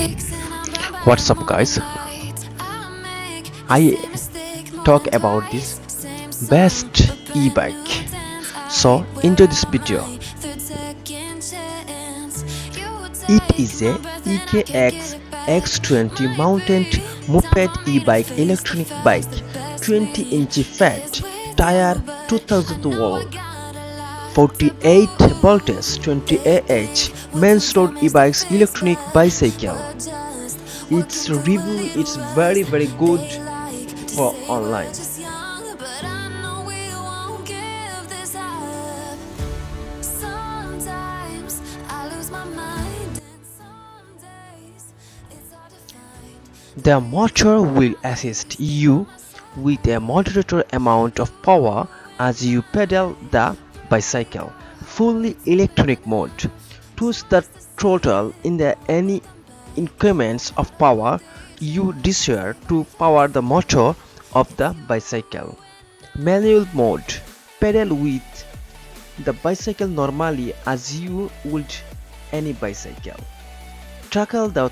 What's up guys, I talk about this best e-bike. So into this video, it is a EKX X20 mounted moped e-bike electronic bike, 20-inch fat tire, 2000 volt, 48 volts, 20 ah, men's road e-bikes electronic bicycle. Its review is very good for online. The motor will assist you with a moderate amount of power as you pedal the bicycle. Fully electronic mode. Choose the throttle in any increments of power you desire to power the motor of the bicycle. Manual mode. Pedal with the bicycle normally as you would any bicycle. Tackle the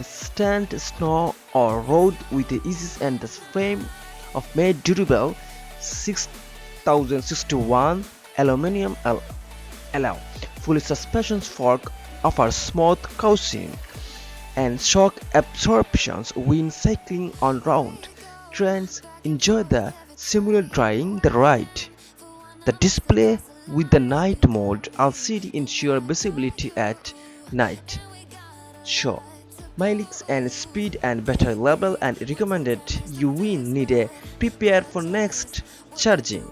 stand, snow or road with ease, and the frame of made durable 6061 aluminum alloy. Full suspension fork offers smooth cushioning and shock absorptions when cycling on round trains. Enjoy the simulated driving the ride. The display with the night mode LCD ensure visibility at night. Show mileage and speed and battery level and recommended you will need a prepare for next charging.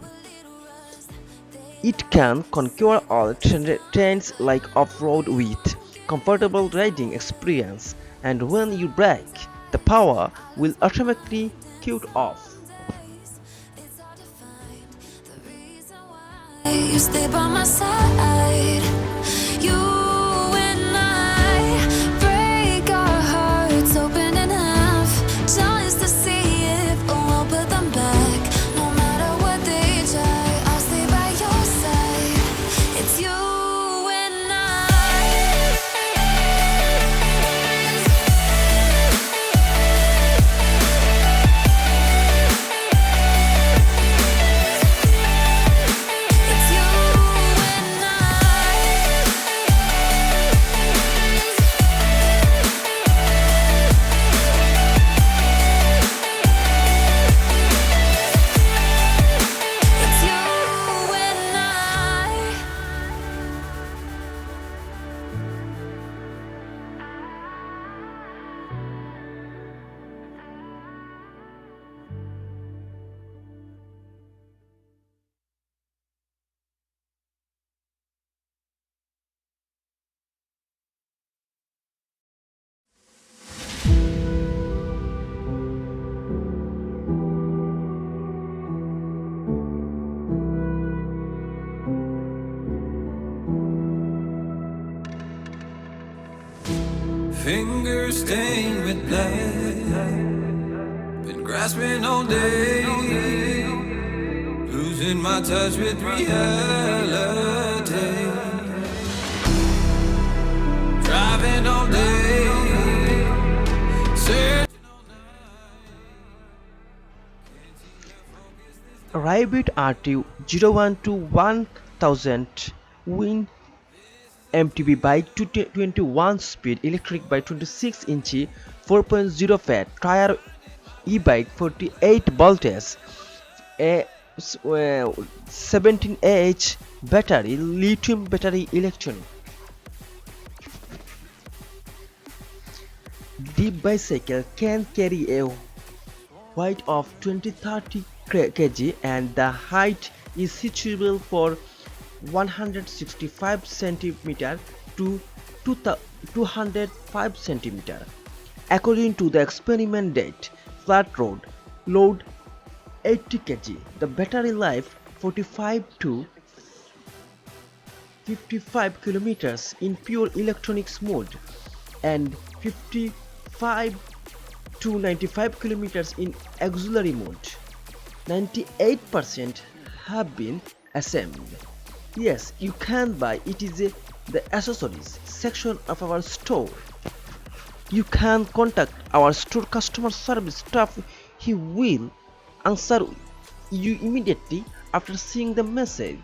It can conquer all terrains like off-road with comfortable riding experience, and when you brake, the power will automatically cut off. You stay by my side. You and I break our hearts open in half, just to see if we'll put them back. No matter what they try, I'll stay by your side. It's you and fingers stained with blood, been grasping all day, losing my touch with reality, driving all day, searching all night. Rabbit RT0121,000 win MTB bike 21 speed electric by 26-inch 4.0 fat tire e-bike 48 volts a 17Ah battery lithium battery electronic. The bicycle can carry a weight of 20-30 kg and the height is suitable for 165 cm to 205 cm. According to the experiment date, flat road load 80 kg. The battery life 45 to 55 km in pure electronics mode and 55 to 95 km in auxiliary mode. 98% have been assembled. Yes, you can buy it is the accessories section of our store. You can contact our store customer service staff. He will answer you immediately after seeing the message.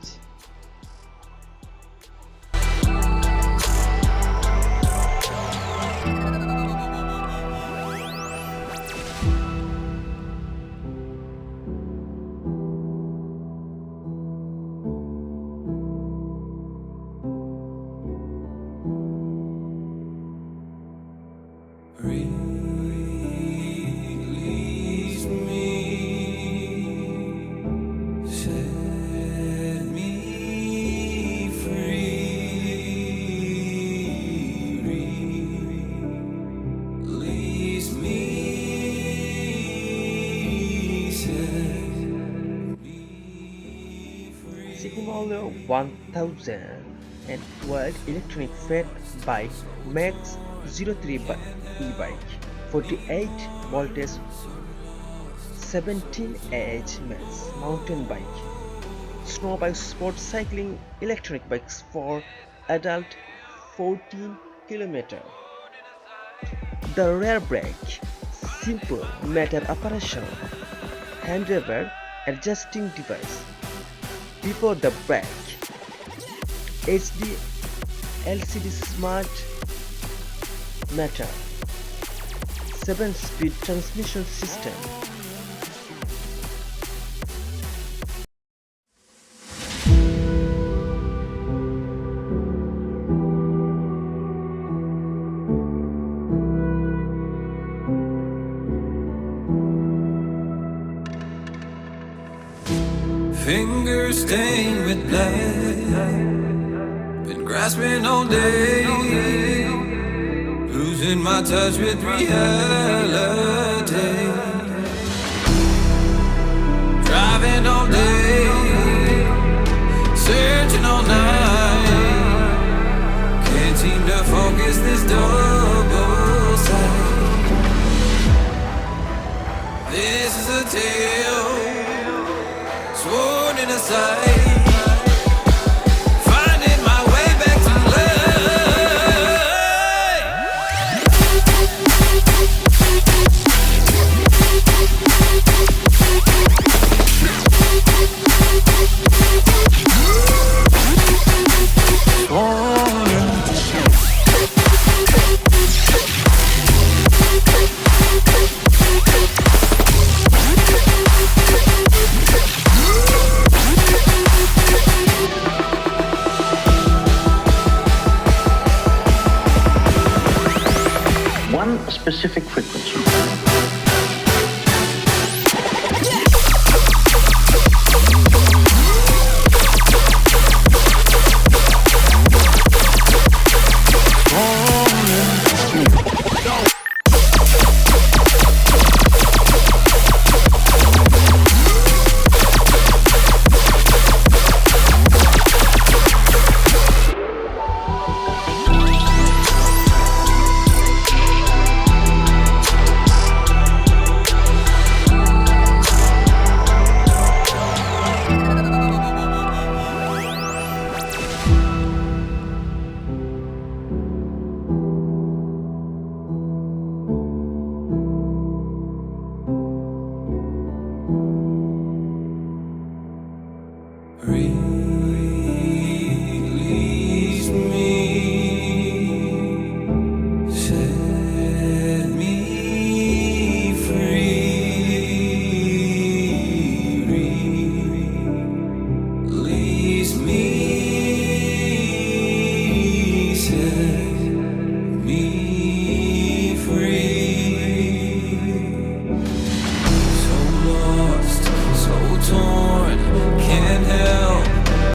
Release me, set me free. Release me, set me free. Shengmilo 1012 electronic fed by MX03 by Ebike, 48 voltage, 17 Ah max mountain bike, snow bike, sport cycling, electronic bikes for adult, 14 km. The rear brake, simple metal operation, hand lever adjusting device. Before the brake, HD LCD smart meter, 7-speed transmission system. Fingers stained with blood, been grasping all day, losing my touch with reality. Driving all day, searching all night, can't seem to focus this double sight. This is a tale sworn in a sight, finding my way back to one specific frequency.